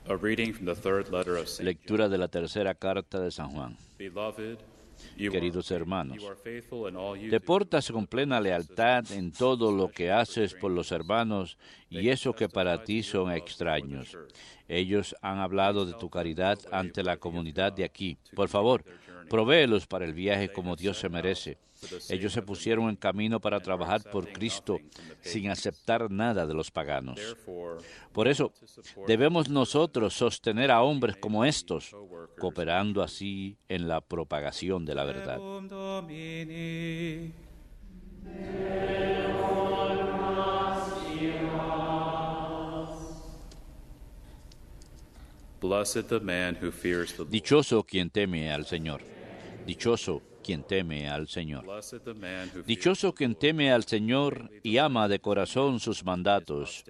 A reading from the third letter of St. Lectura de la tercera carta de San Juan. Beloved, you Queridos are, hermanos, you are faithful in all you te do. portas con plena lealtad en todo lo que haces por los hermanos, y eso que para ti son extraños. Ellos han hablado de tu caridad ante la comunidad de aquí. Por favor, provéelos para el viaje como Dios se merece. Ellos se pusieron en camino para trabajar por Cristo sin aceptar nada de los paganos. Por eso, debemos nosotros sostener a hombres como estos, cooperando así en la propagación de la verdad. Blessed the man who fears the Lord. Dichoso quien teme al Señor. Dichoso quien teme al Señor. Blessed the man who fears Dichoso quien teme al Señor y ama de corazón sus mandatos.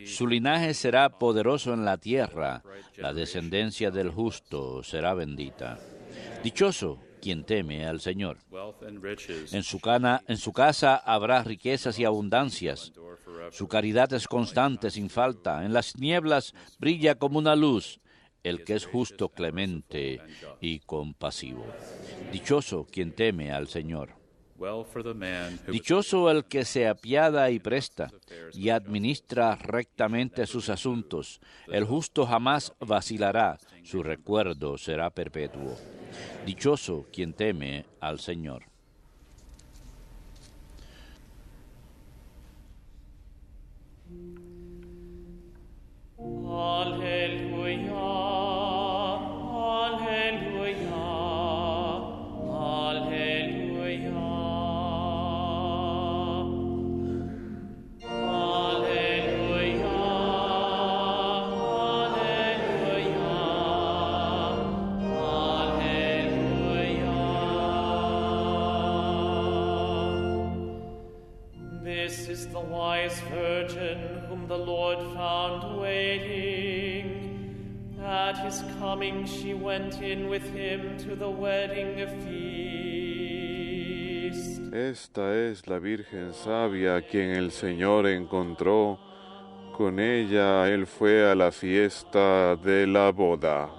Su linaje será poderoso en la tierra, la descendencia del justo será bendita. Dichoso quien teme al Señor. wealth and riches. En su casa habrá riquezas y abundancias. Su caridad es constante, sin falta. En las nieblas brilla como una luz el que es justo, clemente y compasivo. Dichoso quien teme al Señor. Well for the man who Dichoso el que se apiada y presta y administra rectamente sus asuntos. El justo jamás vacilará, su recuerdo será perpetuo. Dichoso quien teme al Señor. Alleluia, alleluia, alleluia. Alleluia, alleluia. This is the wise virgin whom the Lord found waiting. At his coming she went in with him to the wedding feast. Esta es la Virgen sabia a quien el Señor encontró. Con ella él fue a la fiesta de la boda.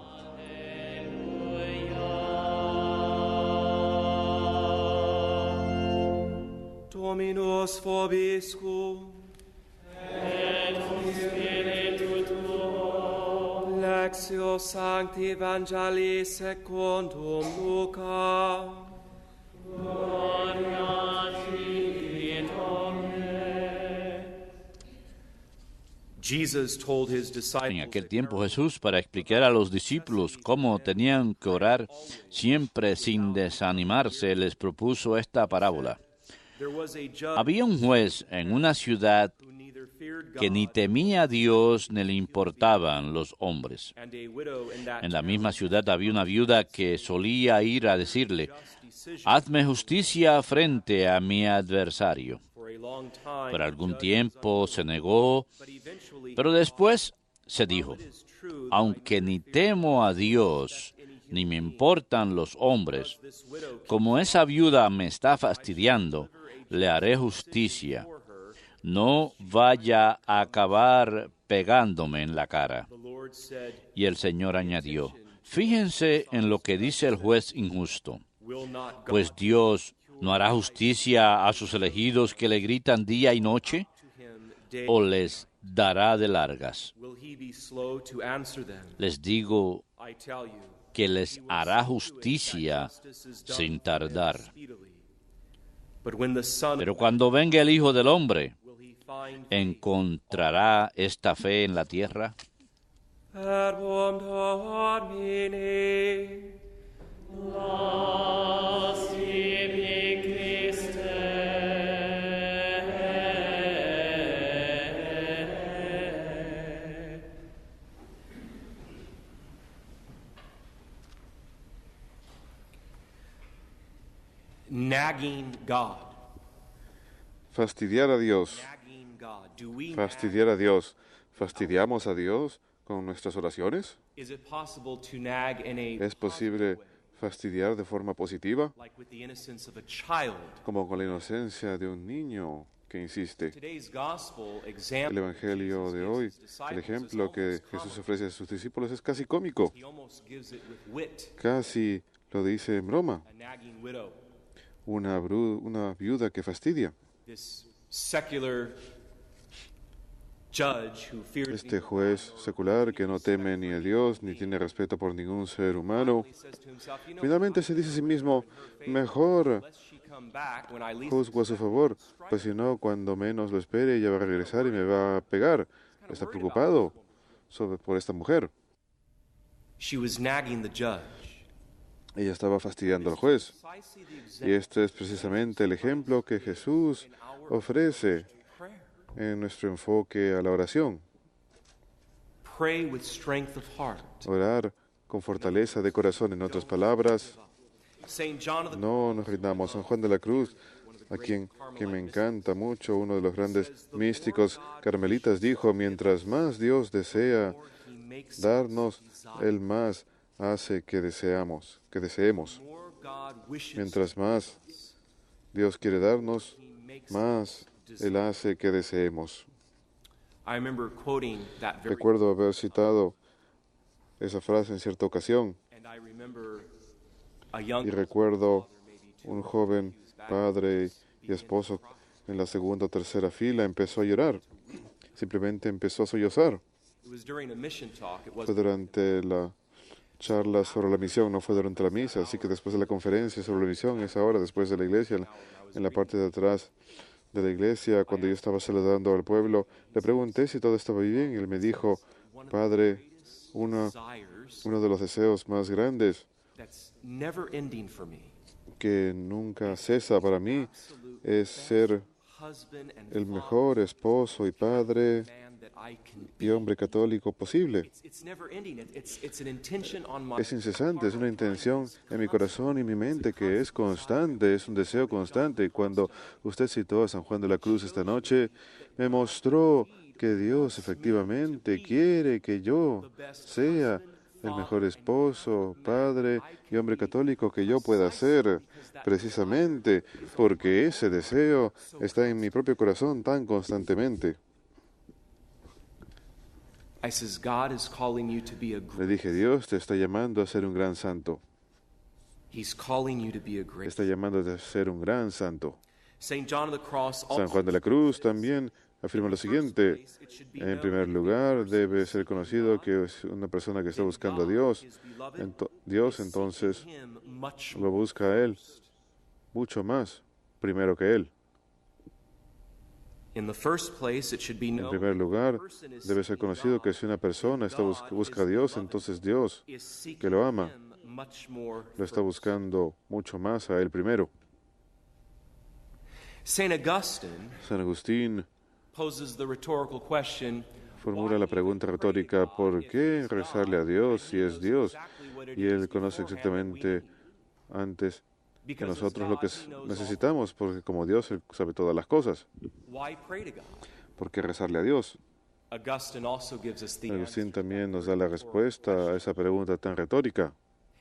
Dominus vobiscum. Et cum spiritu tuo. Lectio Sancti Evangelii secundum Luca. Gloria tibi, Domine. Jesus told his En disciples aquel tiempo Jesús, para explicar a los discípulos cómo tenían que orar siempre sin desanimarse, les propuso esta parábola. there was a judge Había un juez en una ciudad who neither feared que ni God temía a Dios ni le importaban los hombres. and a widow in that En la town. misma ciudad había una viuda que solía ir a decirle, Just decision hazme justicia frente a mi adversario. for a long time. Por the algún judge tiempo se negó, but eventually pero después se dijo, it is true that aunque ni temo a Dios, ni me importan los hombres, this widow como esa viuda me está fastidiando, le haré justicia. No vaya a acabar pegándome en la cara. the Lord said, Y el Señor añadió, fíjense en lo que dice el juez injusto, will not God pues Dios no hará justicia a sus elegidos que le gritan día y noche, to him day? o les dará de largas. Will he be slow to answer them? Les digo I tell you, que les hará justicia justice is done sin to them tardar. speedily. But when the Son Pero cuando venga el Hijo del Hombre, will he find ¿encontrará esta fe en la tierra? Verbum Domini. Las tibi, Christe. nagging God. Fastidiar a Dios. Nagging God. Do we Fastidiar a Dios. ¿Fastidiamos a Dios con nuestras oraciones? Is it possible to nag in a ¿Es posible fastidiar de forma positiva? like with the innocence of a child? Como con la inocencia de un niño que insiste. Today's gospel El example Evangelio de hoy, el ejemplo que Jesús ofrece a sus discípulos es casi cómico. he almost gives it with wit, Casi lo dice en broma. a nagging widow. Una viuda que fastidia. This secular judge who fears Este juez secular que no teme ni a Dios ni tiene respeto por ningún ser humano, says to himself, you know, finalmente se dice a sí mismo, mejor unless she come back when I least juzgo a su favor, pues si no, cuando menos lo espere, ella va a regresar y me va a pegar. Está preocupado por esta mujer. she was nagging the judge. Ella estaba fastidiando al juez. Precisely the Y example este es precisamente el ejemplo que Jesús ofrece of prayer. en nuestro enfoque a la oración. Pray with strength of heart. Orar con fortaleza de corazón. En otras palabras, Saint John of the no nos rindamos. San Juan de la Cruz, a quien que me encanta mucho, uno de los grandes místicos carmelitas, dijo, mientras más Dios desea he makes darnos, Él más hace que deseemos. more God wishes Mientras más Dios quiere darnos, he makes más Él hace que deseemos. I remember quoting that very Recuerdo haber citado esa frase en cierta ocasión and I remember a young y recuerdo un joven padre y esposo en la segunda o tercera fila empezó a llorar. Simplemente empezó a sollozar. it was during a mission talk. It Fue was durante la charla sobre la misión, no fue durante la misa, así que después de la conferencia sobre la misión, esa hora después de la iglesia, en la parte de atrás de la iglesia, cuando yo estaba saludando al pueblo, le pregunté si todo estaba bien y él me dijo, Padre, uno de los deseos más grandes that's never ending for me. que nunca cesa para mí es ser Husband and el mejor esposo y padre man that I can y hombre católico posible. it's never ending. It's an intention on my Es incesante, es una intención en mi corazón y mi mente que es constante, es un deseo constante. Y cuando usted citó a San Juan de la Cruz esta noche, me mostró que Dios efectivamente quiere que yo sea el mejor esposo, padre y hombre católico que yo pueda ser, precisamente porque ese deseo está en mi propio corazón tan constantemente. I says God is calling you to be a Le dije, Dios te está llamando a ser un gran santo. He's calling you to be a Te great. está llamando a ser un gran santo. Saint John of the Cross San also Juan de la Cruz también afirma lo siguiente. En primer lugar, debe ser conocido que es una persona que está buscando a Dios. Dios entonces him much lo busca a Él mucho más primero que Él. in the first place it should be En known primer lugar, debe ser conocido que si una persona busca a Dios, entonces Dios, is seeking que lo ama, him much more. lo está buscando mucho más a Él primero. Saint Augustine San Agustín poses the rhetorical question, formula la pregunta retórica, ¿por qué rezarle a Dios si es Dios? Y Él conoce exactamente antes que nosotros lo que necesitamos, porque como Dios Él sabe todas las cosas. why pray to God? ¿Por qué rezarle a Dios? Augustine also gives us the answer. Agustín también nos da la respuesta a esa pregunta tan retórica.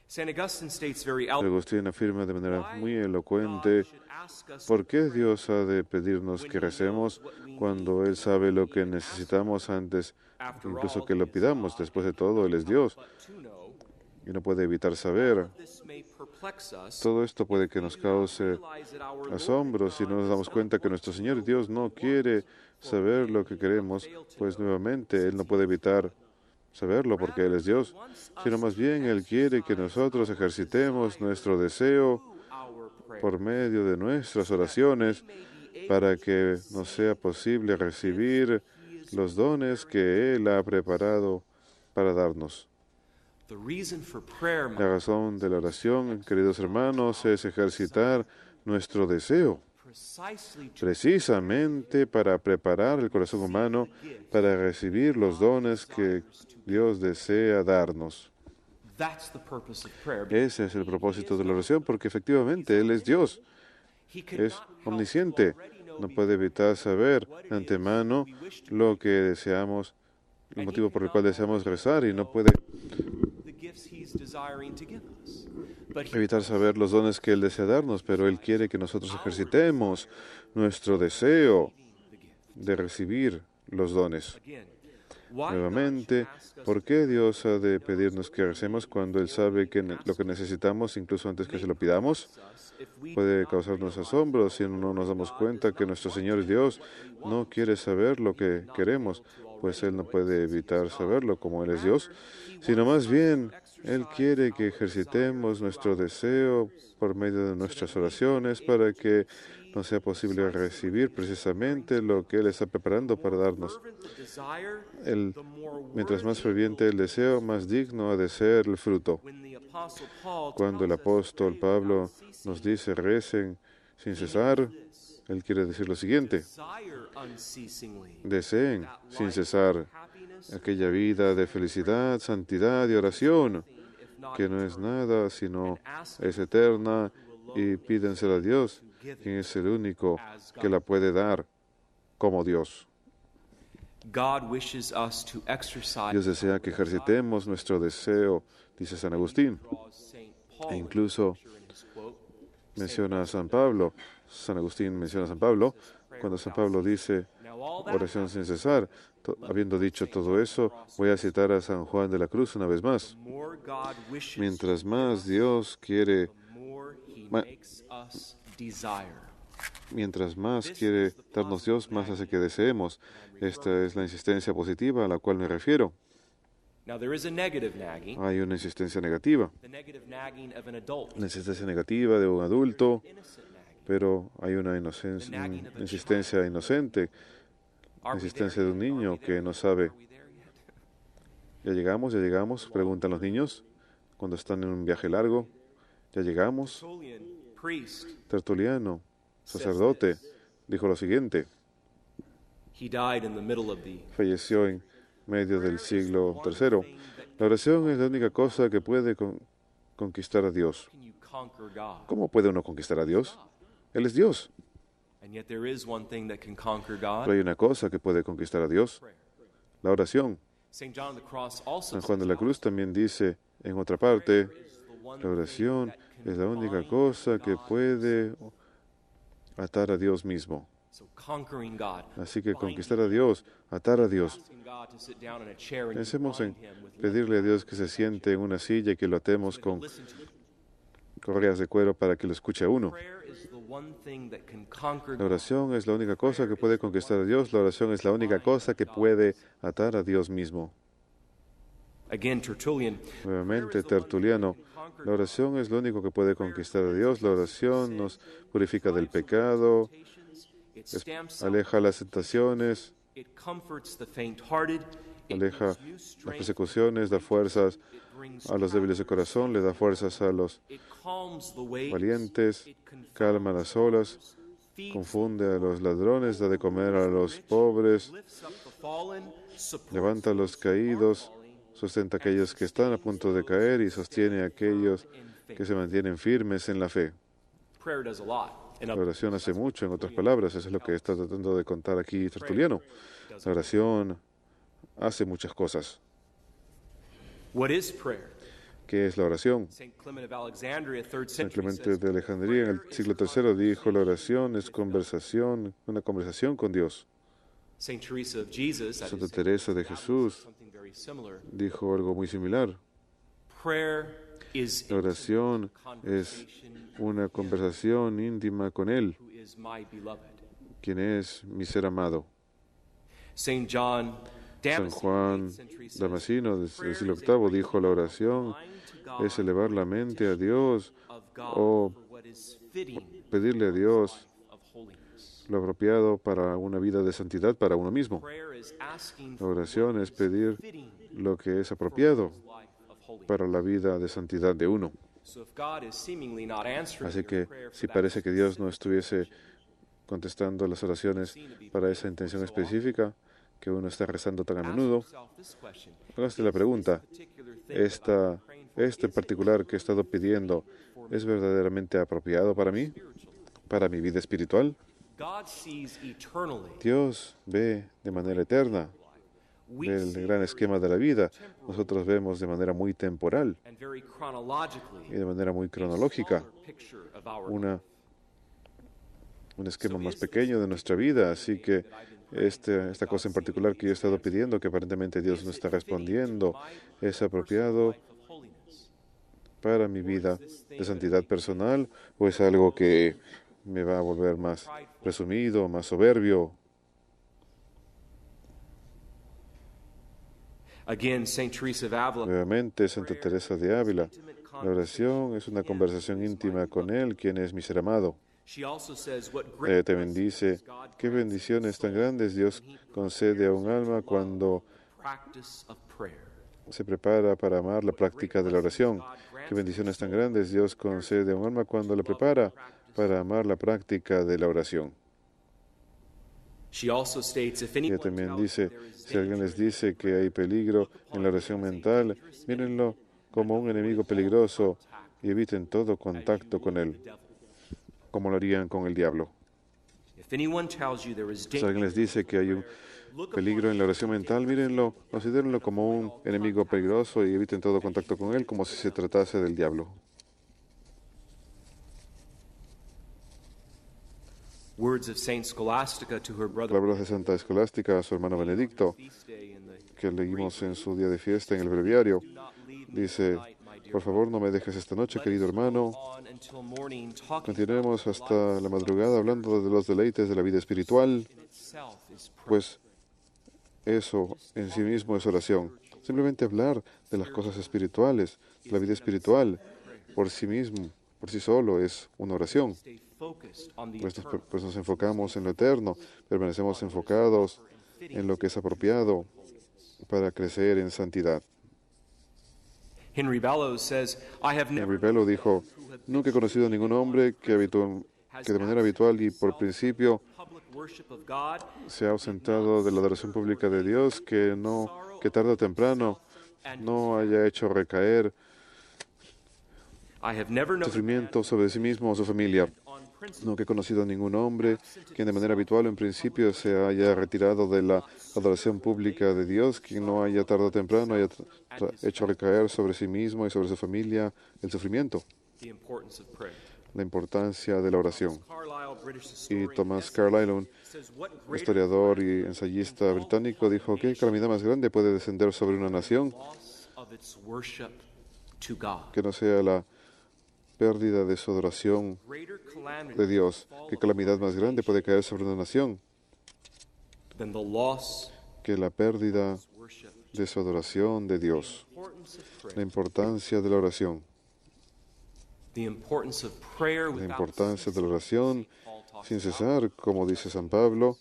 Saint Augustine states very eloquently, Agustín afirma de manera muy elocuente, ¿por qué Dios ha de pedirnos que recemos cuando Él sabe lo que necesitamos antes, incluso que lo pidamos? Después de todo, Él es Dios to know y no puede evitar saber. this may perplex us. Todo esto puede que nos cause Realize that our asombro si no nos damos cuenta que nuestro Señor Dios no quiere saber lo que queremos, pues nuevamente Él no puede evitar saberlo porque Él es Dios, sino más bien Él quiere que nosotros ejercitemos nuestro deseo our prayer por medio de nuestras oraciones para que nos sea posible recibir los dones que Él ha preparado para darnos. the reason for prayer La razón de la oración, queridos hermanos, es ejercitar nuestro deseo, precisely to precisamente para preparar el corazón humano para recibir los dones que Dios desea darnos. that's the purpose of prayer. Ese es el propósito de la oración, porque efectivamente Él es Dios, He es cannot help to omnisciente, already know no puede evitar saber de antemano lo que deseamos, el motivo por el cual deseamos rezar, y no puede the gifts he's desiring to give us. But he evitar saber los dones que Él desea darnos, pero Él quiere que nosotros ejercitemos nuestro deseo de recibir los dones. Again, why Nuevamente, not ask us ¿por qué Dios ha de pedirnos que recemos cuando Él sabe que lo que necesitamos, incluso antes que se lo pidamos? if we Puede causarnos asombro si no nos damos cuenta que nuestro Señor Dios no quiere saber lo que queremos, pues Él no puede evitar saberlo como Él es Dios, sino más bien Él quiere que ejercitemos nuestro deseo por medio de nuestras oraciones para que nos sea posible recibir precisamente lo que Él está preparando para darnos. fervent the desire, Él, the more mientras más worthy ferviente el deseo, más digno ha de ser el fruto. when the apostle Paul Cuando el tells us apóstol to pray Pablo without ceasing, nos dice recen sin cesar, él quiere decir lo siguiente: desire unceasingly deseen that sin life cesar of happiness, aquella vida de felicidad, santidad y oración, if not que no es nada sino ask es eterna, y pídensela a Dios, quien es el único que la puede dar como Dios. God wishes us to exercise Dios desea que ejercitemos nuestro deseo, dice San Agustín, Saint Paul e incluso in his quote, menciona a San Pablo. San Agustín menciona a San Pablo cuando San Pablo dice now all that oración sin cesar. Habiendo dicho todo eso, voy a citar a San Juan de la Cruz una vez más. more God wishes, Mientras más Dios quiere, the more he Ma- makes us desire. mientras más quiere darnos Dios, más hace que deseemos. Esta es la insistencia positiva a la cual me refiero. Now there is a negative nagging, Hay una insistencia negativa, the negative nagging of an adult, la insistencia negativa de un adulto, innocent nagging. pero hay una insistencia inocente, la Are we there insistencia de un yet? Are niño we que there no yet? sabe. Are we there yet? Ya llegamos, preguntan los niños cuando están en un viaje largo. Ya llegamos. Tertullian, priest, Tertuliano, sacerdote, dijo lo siguiente: he died in the middle of the falleció en medio del siglo III. La oración es la única cosa que puede conquistar a Dios. can you conquer God? ¿Cómo puede uno conquistar a Dios? Él es Dios. And yet there is one thing that can conquer Pero God. hay una cosa que puede conquistar a Dios: la oración. St. John of the Cross also San Juan de la says, Cruz también dice en otra parte: "Is the one la oración thing that can es la única bind cosa que God." puede atar a Dios mismo. So conquering God, Así que conquistar a Dios, atar a Dios. asking God to sit down in a chair and you Pensemos en bind him with pedirle a Dios que se siente en una silla y que lo atemos con listen to it. correas de cuero para que lo escuche a uno. Prayer is the one thing that can conquer La God. oración es la única cosa que puede conquistar a Dios. La oración es la única cosa que puede atar a Dios mismo. Again, Tertullian, Nuevamente, Tertuliano, la oración es lo único que puede conquistar a Dios. La oración nos purifica del pecado, it stamps out, aleja las tentaciones, it comforts the faint-hearted, it aleja gives new las strength, persecuciones, da fuerzas it brings a los débiles de corazón, le da fuerzas a los it calms the waves, valientes, it confounds calma las olas, feeds, confunde a los ladrones, da de comer a los pobres, lifts up the fallen, supports levanta a los caídos, sustenta a aquellos que están a punto de caer y sostiene a aquellos que se mantienen firmes en la fe. prayer does a lot. In La other oración hace mucho, en otras palabras, eso es lo que está tratando de contar aquí Tertuliano. La oración hace muchas cosas. what is prayer? ¿Qué es la oración? St. Clement of Alexandria, 3rd San century, Clemente says, de Alejandría en el siglo III dijo: la oración es conversación, una conversación con Dios. St. Teresa of Jesus, that Santa is, Teresa de Jesús something very similar. dijo algo muy similar. Prayer is La oración es una conversación íntima con Él, who is my beloved. quien es mi ser amado. St. John San Damascene, Juan 8th century, says, Damasceno del prayer siglo is a VIII dijo: la oración mind to God es elevar la mente a Dios of God o for what is fitting pedirle a Dios of holiness. lo apropiado para una vida de santidad para uno mismo. Prayer is asking La for oración es pedir fitting lo que es apropiado life of holiness. para la vida de santidad de uno. So if God is seemingly not answering Así your que prayer for si that parece que Dios no estuviese contestando las oraciones para esa intención específica que uno está rezando tan a menudo, ask yourself this question. hágase la pregunta: Particular thing that I've ¿esta, been praying for, este particular que he estado pidiendo es verdaderamente apropiado para mí, para mi vida espiritual? God sees eternally. Dios ve de manera eterna, We ve el see gran esquema de la vida. Nosotros vemos de manera muy temporal and very chronologically y de manera muy a cronológica smaller picture of our un esquema más pequeño de nuestra vida. Así que esta cosa en particular que yo he estado pidiendo, que aparentemente Dios no está respondiendo, es apropiado para mi vida de santidad personal o es algo que me va a volver más presumido, más soberbio? Again, Saint Teresa of Avila, Nuevamente, Santa Teresa de Ávila, la oración es una conversación íntima con Él, quien es mi ser amado. she also says, what great También dice, qué bendiciones tan grandes Dios concede a un alma cuando practice of prayer. se prepara para amar la práctica de la oración. Qué bendiciones tan grandes Dios concede a un alma cuando la prepara para amar la práctica de la oración. She also states, if Ella anyone también tells dice, you there is si alguien les dice que hay peligro en la oración mental, mírenlo como un enemigo peligroso y eviten todo contacto con él, como lo harían con el diablo. if anyone tells you there is Si alguien les dice que hay un peligro en la oración mental, mírenlo, considérenlo como un enemigo peligroso y eviten todo contacto con él, como si se tratase del diablo. words of Saint Scholastica to her brother Palabras de Santa Escolástica a su hermano Benedicto, feast day in the que leímos en su día de fiesta en el breviario. do not leave me Dice, tonight, my dear por favor, no me dejes esta noche, querido hermano. on until morning, talking Continuemos hasta la madrugada hablando de los deleites de la vida espiritual, in itself is prayer. pues eso en sí mismo es oración. Simplemente hablar de las cosas espirituales, de la vida espiritual, por sí mismo, por sí solo, es una oración. Stay focused on the Pues eternal. nos enfocamos en lo eterno, permanecemos enfocados en lo que es apropiado para crecer en santidad. Henry Bellows says, I have never Henry Bello dijo, nunca he conocido a ningún hombre que de manera habitual y por principio public worship of God se ha ausentado de la adoración pública de Dios, que tarde o temprano no haya hecho recaer I have never known sufrimiento sobre sí mismo o su familia. on principle Nunca he conocido a ningún hombre que de manera habitual o en principio se haya retirado de la adoración pública de Dios, que no haya tarde o temprano haya hecho recaer sobre sí mismo y sobre su familia el sufrimiento. the importance of prayer. La importancia de la oración. Carlyle, British Y historian, Thomas Carlyle, un says, what greater historiador y ensayista británico, dijo, ¿qué calamidad más grande puede descender sobre una nación loss of its worship to God? que no sea la pérdida de su adoración Greater calamity de Dios? ¿Qué calamidad más grande puede caer sobre una nación than the loss que la pérdida of worship. de su adoración de Dios? Importance of La prayer. importancia de la oración. The importance of prayer La without importancia de la oración Paul talks sin about cesar, como dice San Pablo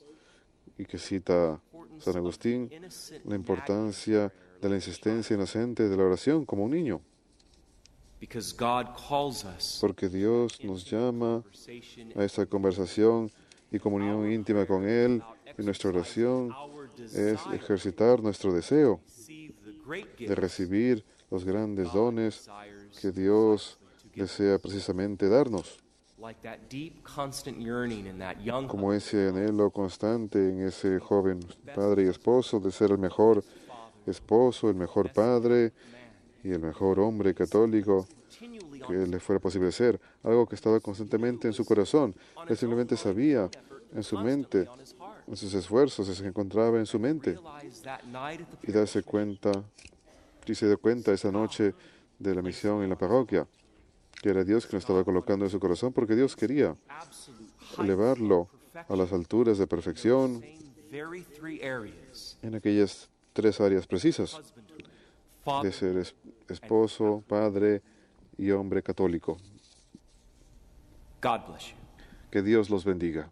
y que cita San Agustín, innocent la importancia de la insistencia inocente de la oración como un niño, because God calls us porque Dios nos llama conversation a esta conversación y comunión íntima con Él, y nuestra oración our es desire ejercitar nuestro deseo to receive the great de gift recibir los grandes dones desires que Dios desea precisamente darnos, like that deep constant yearning in that young como ese anhelo constante en ese joven padre y esposo de ser el mejor esposo, el mejor padre y el mejor hombre católico continually que le fuera posible ser, algo que estaba constantemente en su corazón. Él simplemente sabía en su mente, on his heart. en sus esfuerzos, se encontraba en su mente. Realize that night at the Y darse cuenta, y se dio cuenta esa noche de la misión en la parroquia, que era Dios que lo estaba colocando en su corazón, porque Dios quería absolute elevarlo a las alturas de perfección same very three areas: en aquellas tres áreas precisas, husbandhood, de father, ser esposo, padre y hombre católico. God bless you. Que Dios los bendiga.